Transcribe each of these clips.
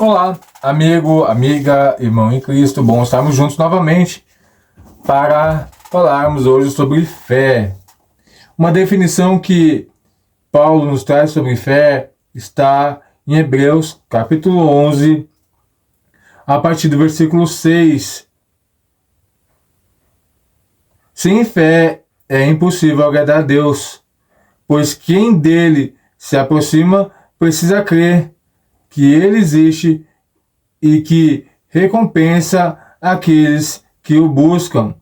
Olá, amigo, amiga, irmão em Cristo, bom estarmos juntos novamente para falarmos hoje sobre fé. Uma definição que Paulo nos traz sobre fé está em Hebreus, capítulo 11, a partir do versículo 6. Sem fé é impossível agradar a Deus, pois quem dele se aproxima precisa crer que ele existe e que recompensa aqueles que o buscam.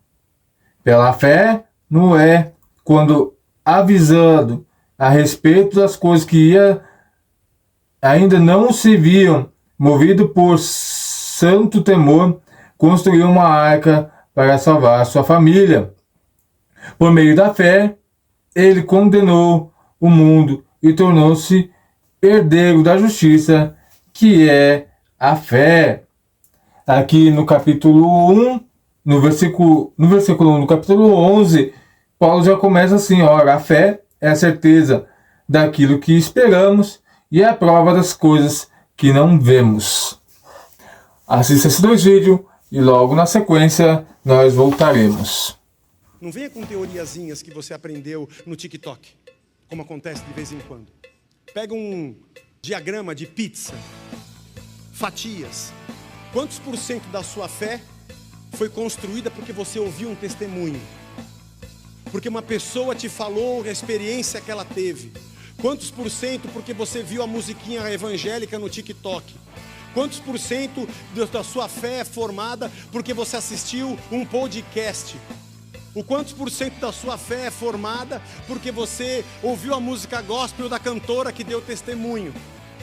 Pela fé, Noé, quando avisado a respeito das coisas que ainda não se viam, movido por santo temor, construiu uma arca para salvar sua família. Por meio da fé, ele condenou o mundo e tornou-se herdeiro da justiça, que é a fé. Aqui no capítulo 1, no versículo 1 do capítulo 11, Paulo já começa assim: ora, a fé é a certeza daquilo que esperamos e é a prova das coisas que não vemos. Assista esses dois vídeos e logo na sequência nós voltaremos. Não venha com teoriazinhas que você aprendeu no TikTok, como acontece de vez em quando. Pega um diagrama de pizza, fatias. Quantos por cento da sua fé foi construída porque você ouviu um testemunho? Porque uma pessoa te falou a experiência que ela teve? Quantos por cento porque você viu a musiquinha evangélica no TikTok? Quantos por cento da sua fé é formada porque você assistiu um podcast? O quantos por cento da sua fé é formada porque você ouviu a música gospel da cantora que deu testemunho?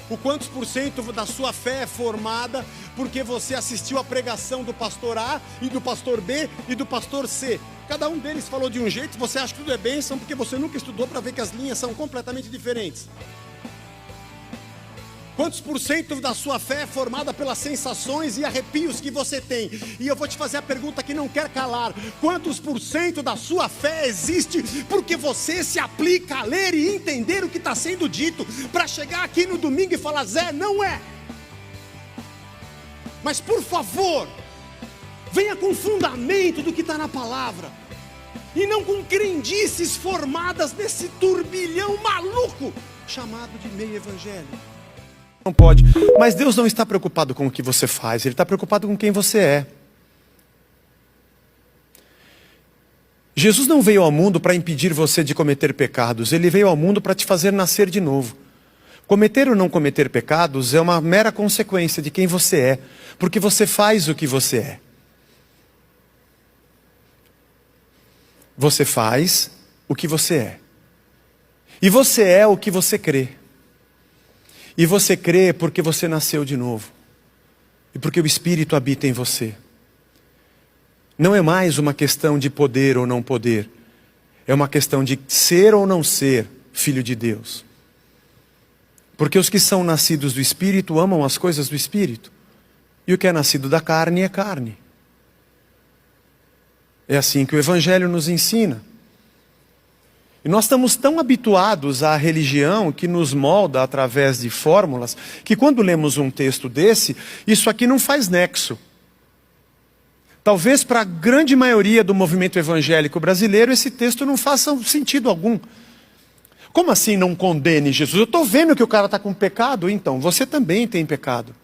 O quantos por cento da sua fé é formada porque você assistiu a pregação do pastor A e do pastor B e do pastor C? Cada um deles falou de um jeito, você acha que tudo é bênção porque você nunca estudou para ver que as linhas são completamente diferentes. Quantos por cento da sua fé é formada pelas sensações e arrepios que você tem? E eu vou te fazer a pergunta que não quer calar: quantos por cento da sua fé existe porque você se aplica a ler e entender o que está sendo dito, para chegar aqui no domingo e falar, Zé, não é? Mas por favor, venha com fundamento do que está na palavra, e não com crendices formadas nesse turbilhão maluco chamado de meio evangelho. Não pode, mas Deus não está preocupado com o que você faz, Ele está preocupado com quem você é. Jesus não veio ao mundo para impedir você de cometer pecados, Ele veio ao mundo para te fazer nascer de novo. Cometer ou não cometer pecados é uma mera consequência de quem você é, porque você faz o que você é. Você faz o que você é. E você é o que você crê. E você crê porque você nasceu de novo. E porque o Espírito habita em você. Não é mais uma questão de poder ou não poder. É uma questão de ser ou não ser filho de Deus. Porque os que são nascidos do Espírito amam as coisas do Espírito. E o que é nascido da carne é carne. É assim que o Evangelho nos ensina. E nós estamos tão habituados à religião que nos molda através de fórmulas, que quando lemos um texto desse, isso aqui não faz nexo. Talvez para a grande maioria do movimento evangélico brasileiro esse texto não faça sentido algum. Como assim não condene Jesus? Eu estou vendo que o cara está com pecado, então você também tem pecado.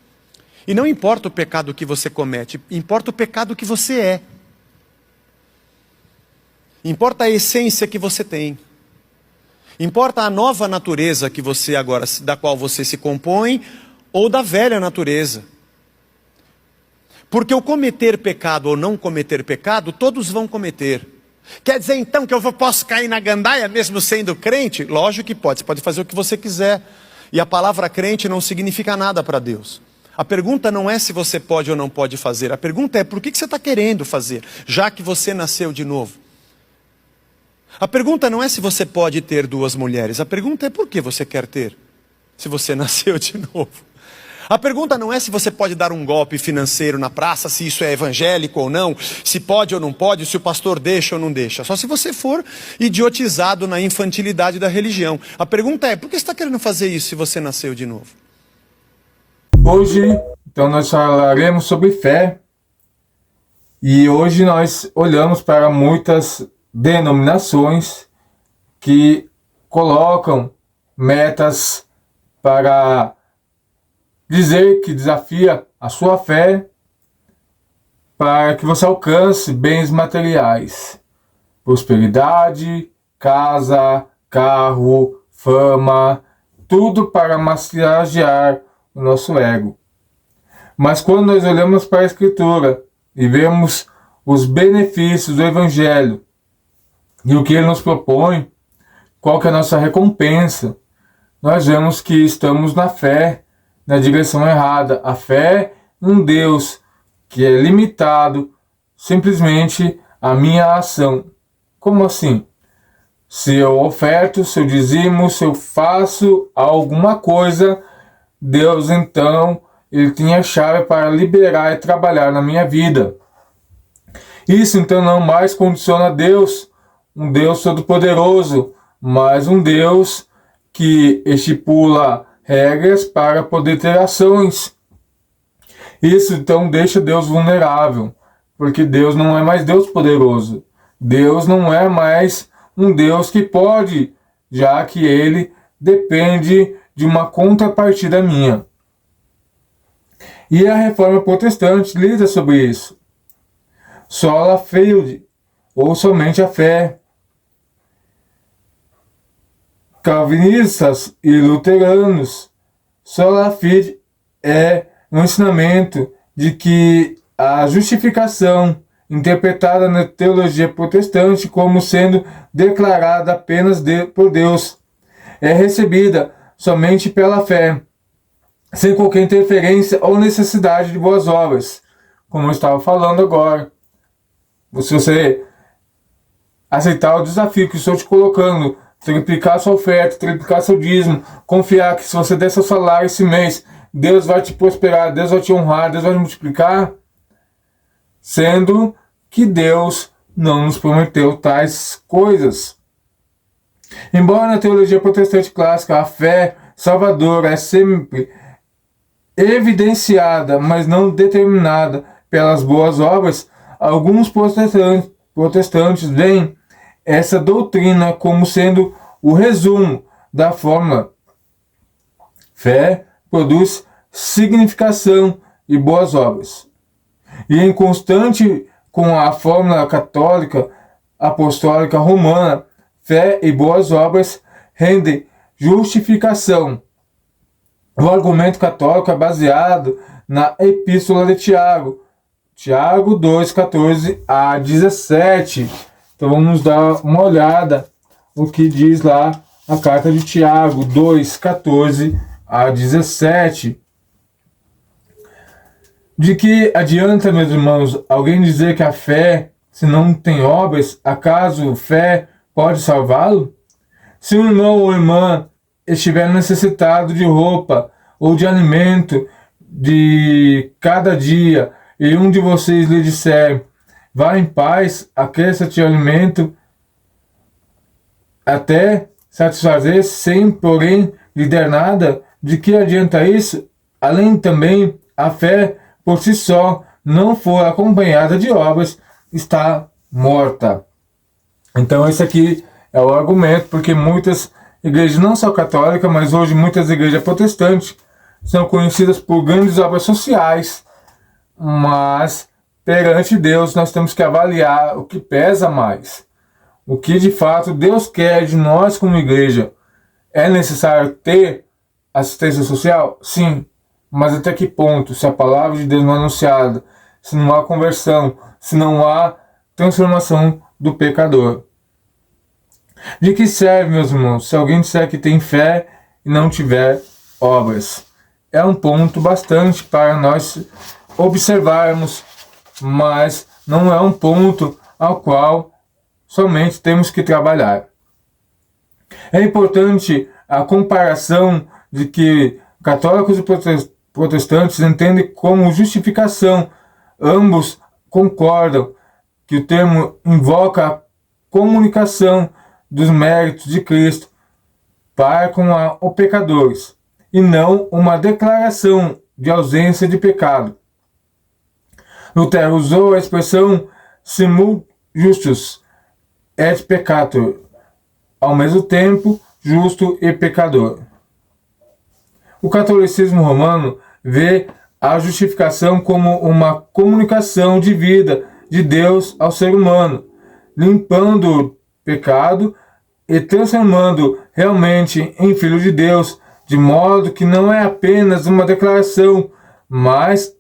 E não importa o pecado que você comete, importa o pecado que você é. Importa a essência que você tem. Importa a nova natureza que você agora, da qual você se compõe, ou da velha natureza. Porque o cometer pecado ou não cometer pecado, todos vão cometer. Quer dizer então que eu posso cair na gandaia mesmo sendo crente? Lógico que pode, você pode fazer o que você quiser. E a palavra crente não significa nada para Deus. A pergunta não é se você pode ou não pode fazer, a pergunta é por que você está querendo fazer, já que você nasceu de novo. A pergunta não é se você pode ter duas mulheres, a pergunta é por que você quer ter, se você nasceu de novo. A pergunta não é se você pode dar um golpe financeiro na praça, se isso é evangélico ou não, se pode ou não pode, se o pastor deixa ou não deixa. Só se você for idiotizado na infantilidade da religião. A pergunta é, por que você está querendo fazer isso se você nasceu de novo? Hoje Então nós falaremos sobre fé. E hoje nós olhamos para muitas denominações que colocam metas para dizer que desafia a sua fé para que você alcance bens materiais, prosperidade, casa, carro, fama, tudo para massagear o nosso ego. Mas quando nós olhamos para a Escritura e vemos os benefícios do Evangelho e o que ele nos propõe, qual que é a nossa recompensa, nós vemos que estamos na fé, na direção errada. A fé em um Deus que é limitado simplesmente à minha ação. Como assim? Se eu oferto, se eu dizimo, se eu faço alguma coisa, Deus então, ele tem a chave para liberar e trabalhar na minha vida. Isso então não mais condiciona Deus, um Deus todo-poderoso, mas um Deus que estipula regras para poder ter ações. Isso então deixa Deus vulnerável, porque Deus não é mais Deus poderoso. Deus não é mais um Deus que pode, já que ele depende de uma contrapartida minha. E a Reforma Protestante lida sobre isso. Sola fide, ou somente a fé. Calvinistas e luteranos, sola fide é um ensinamento de que a justificação, interpretada na teologia protestante como sendo declarada apenas por Deus, é recebida somente pela fé, sem qualquer interferência ou necessidade de boas obras, como eu estava falando agora. Se você aceitar o desafio que estou te colocando, triplicar sua oferta, triplicar seu dízimo, confiar que se você der seu salário esse mês, Deus vai te prosperar, Deus vai te honrar, Deus vai te multiplicar, sendo que Deus não nos prometeu tais coisas. Embora na teologia protestante clássica a fé salvadora é sempre evidenciada, mas não determinada pelas boas obras, alguns protestantes veem essa doutrina como sendo o resumo da fórmula. Fé produz significação e boas obras. E em constante com a fórmula católica, apostólica romana, fé e boas obras rendem justificação. O argumento católico é baseado na Epístola de Tiago, Tiago 2, 14 a 17. Então vamos dar uma olhada o que diz lá a carta de Tiago 2, 14 a 17. De que adianta, meus irmãos, alguém dizer que a fé, se não tem obras, acaso fé pode salvá-lo? Se um irmão ou irmã estiver necessitado de roupa ou de alimento de cada dia, e um de vocês lhe disser, vá em paz, aqueça-te alimento, até satisfazer, sem, porém, lhe der nada, de que adianta isso? Além também, a fé, por si só, não for acompanhada de obras, está morta. Então esse aqui é o argumento, porque muitas igrejas, não só católicas, mas hoje muitas igrejas protestantes, são conhecidas por grandes obras sociais, mas perante Deus nós temos que avaliar o que pesa mais. O que de fato Deus quer de nós como igreja. É necessário ter assistência social? Sim. Mas até que ponto? Se a palavra de Deus não é anunciada, se não há conversão, se não há transformação do pecador. De que serve, meus irmãos, se alguém disser que tem fé e não tiver obras? É um ponto bastante para nós observarmos, mas não é um ponto ao qual somente temos que trabalhar. É importante a comparação de que católicos e protestantes entendem como justificação. Ambos concordam que o termo invoca a comunicação dos méritos de Cristo para com os pecadores, e não uma declaração de ausência de pecado. Lutero usou a expressão simul justus et peccator, ao mesmo tempo justo e pecador. O catolicismo romano vê a justificação como uma comunicação de vida de Deus ao ser humano, limpando o pecado e transformando realmente em filho de Deus, de modo que não é apenas uma declaração, mas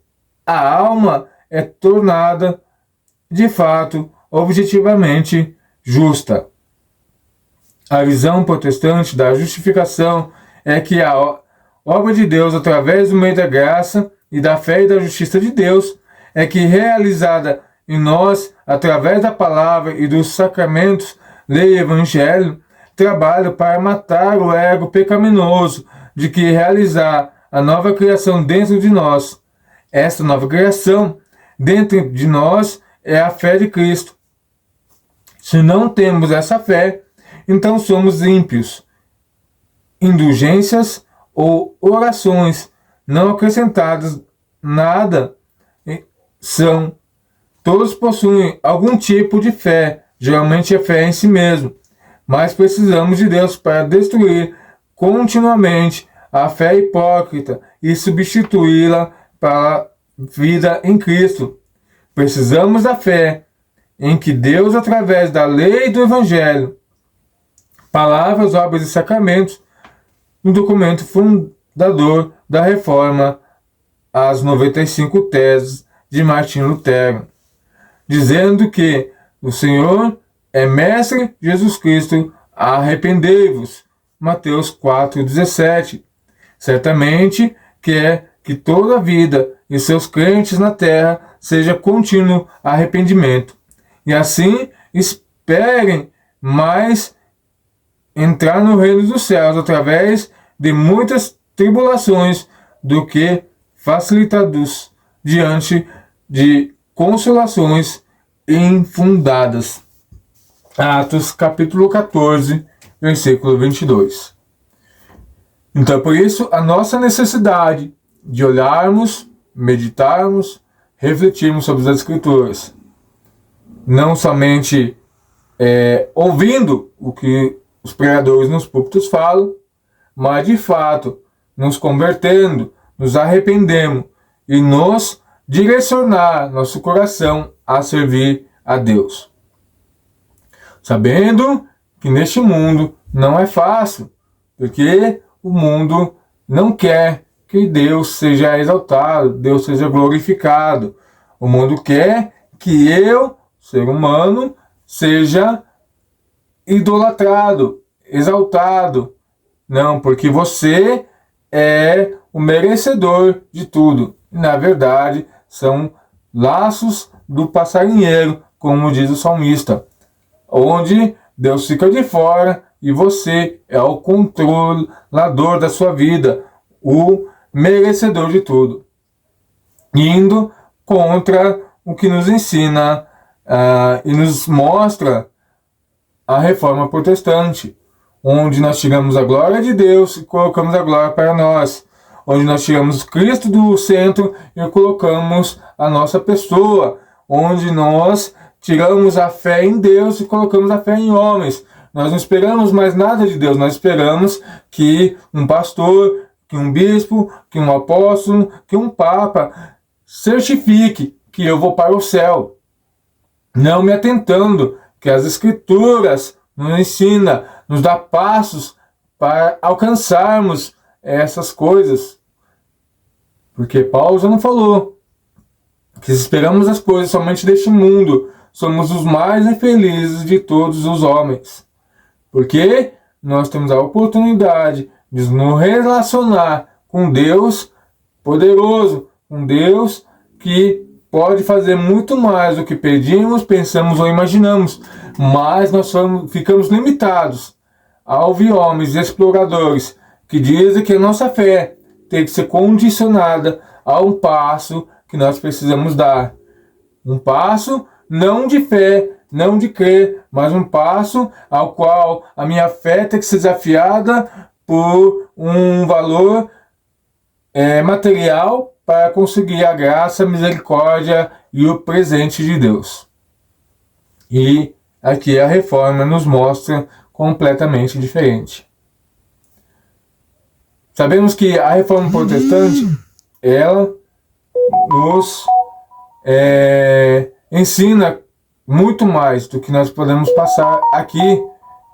a alma é tornada, de fato, objetivamente justa. A visão protestante da justificação é que a obra de Deus, através do meio da graça e da fé e da justiça de Deus, é que realizada em nós, através da palavra e dos sacramentos, lei e evangelho, trabalha para matar o ego pecaminoso, de que realizar a nova criação dentro de nós. Essa nova criação dentro de nós é a fé de Cristo. Se não temos essa fé, então somos ímpios. Indulgências ou orações não acrescentadas nada são. Todos possuem algum tipo de fé, geralmente é fé em si mesmo, mas precisamos de Deus para destruir continuamente a fé hipócrita e substituí-la para a vida em Cristo. Precisamos da fé em que Deus, através da lei e do Evangelho, palavras, obras e sacramentos, no documento fundador da Reforma, as 95 teses de Martim Lutero, dizendo que o Senhor é Mestre Jesus Cristo, arrependei-vos. Mateus 4,17. Certamente quer que toda a vida e seus crentes na terra seja contínuo arrependimento. E assim esperem mais entrar no reino dos céus através de muitas tribulações do que facilitados diante de consolações infundadas. Atos capítulo 14, versículo 22. Então, por isso, a nossa necessidade de olharmos, meditarmos, refletirmos sobre as Escrituras. Não somente ouvindo o que os pregadores nos púlpitos falam, mas de fato nos convertendo, nos arrependendo e nos direcionar nosso coração a servir a Deus. Sabendo que neste mundo não é fácil, porque o mundo não quer que Deus seja exaltado, Deus seja glorificado. O mundo quer que eu, ser humano, seja idolatrado, exaltado. Não, porque você é o merecedor de tudo. Na verdade, são laços do passarinheiro, como diz o salmista, onde Deus fica de fora e você é o controlador da sua vida, o merecedor de tudo, indo contra o que nos ensina e nos mostra a Reforma Protestante, onde nós tiramos a glória de Deus e colocamos a glória para nós, onde nós tiramos Cristo do centro e colocamos a nossa pessoa, onde nós tiramos a fé em Deus e colocamos a fé em homens. Nós não esperamos mais nada de Deus, nós esperamos que um pastor, que um bispo, que um apóstolo, que um papa certifique que eu vou para o céu, não me atentando que as Escrituras nos ensina, nos dá passos para alcançarmos essas coisas. Porque Paulo já não falou que se esperamos as coisas somente deste mundo, somos os mais infelizes de todos os homens. Porque nós temos a oportunidade de nos relacionar com Deus poderoso, com Deus que pode fazer muito mais do que pedimos, pensamos ou imaginamos, mas nós ficamos limitados a ouvir homens exploradores que dizem que a nossa fé tem que ser condicionada a um passo que nós precisamos dar. Um passo não de fé, não de crer, mas um passo ao qual a minha fé tem que ser desafiada por um valor material para conseguir a graça, a misericórdia e o presente de Deus. E aqui a reforma nos mostra completamente diferente. Sabemos que a reforma protestante, ela nos ensina muito mais do que nós podemos passar aqui,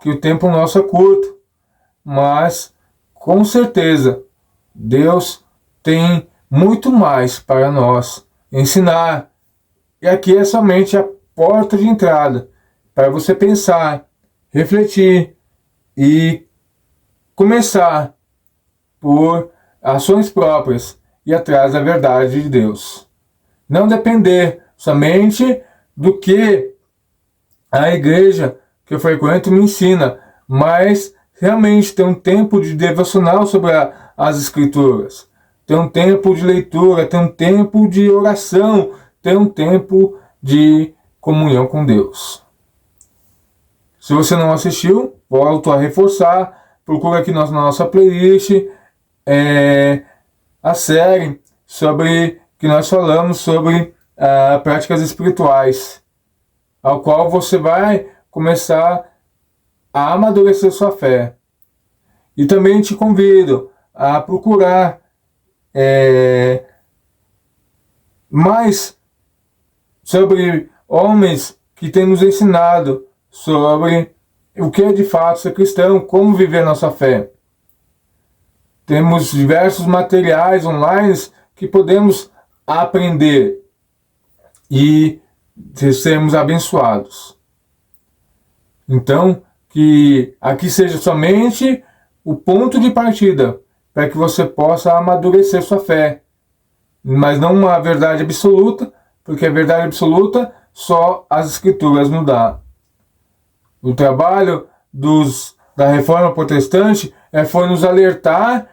que o tempo nosso é curto. Mas, com certeza, Deus tem muito mais para nós ensinar. E aqui é somente a porta de entrada para você pensar, refletir e começar por ações próprias e atrás da verdade de Deus. Não depender somente do que a igreja que eu frequento me ensina, mas realmente ter um tempo de devocional sobre as Escrituras, ter um tempo de leitura, ter um tempo de oração, ter um tempo de comunhão com Deus. Se você não assistiu, volto a reforçar, procura aqui na nossa playlist a série sobre que nós falamos sobre práticas espirituais, ao qual você vai começar a amadurecer sua fé. E também te convido a procurar mais sobre homens que têm nos ensinado sobre o que é de fato ser cristão, como viver nossa fé. Temos diversos materiais online que podemos aprender e sermos abençoados. Então, que aqui seja somente o ponto de partida para que você possa amadurecer sua fé, mas não uma verdade absoluta, porque a verdade absoluta só as Escrituras nos dá. O trabalho da Reforma Protestante foi nos alertar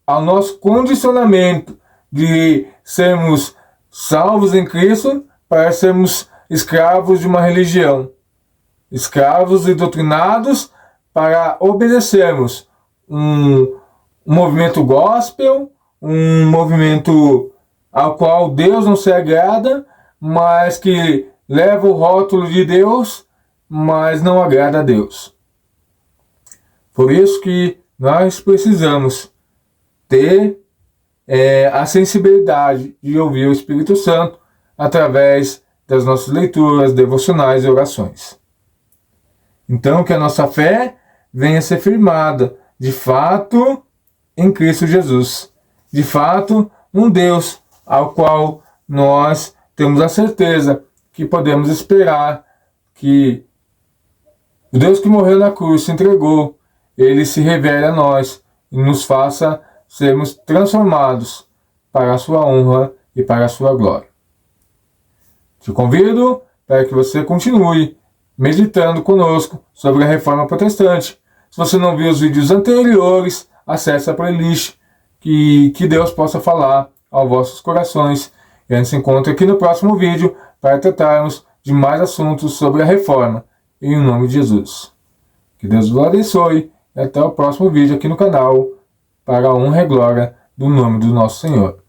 ao nosso condicionamento de sermos salvos em Cristo para sermos escravos de uma religião, escravos e doutrinados para obedecermos um movimento gospel, um movimento ao qual Deus não se agrada, mas que leva o rótulo de Deus, mas não agrada a Deus. Por isso que nós precisamos ter a sensibilidade de ouvir o Espírito Santo através das nossas leituras, devocionais e orações. Então, que a nossa fé venha a ser firmada, de fato, em Cristo Jesus. De fato, um Deus ao qual nós temos a certeza que podemos esperar que o Deus que morreu na cruz, se entregou, ele se revele a nós e nos faça sermos transformados para a sua honra e para a sua glória. Te convido para que você continue meditando conosco sobre a Reforma Protestante. Se você não viu os vídeos anteriores, acesse a playlist, que Deus possa falar aos vossos corações. E a gente se encontra aqui no próximo vídeo para tratarmos de mais assuntos sobre a Reforma, em nome de Jesus. Que Deus vos abençoe e até o próximo vídeo aqui no canal, para a honra e glória do nome do nosso Senhor.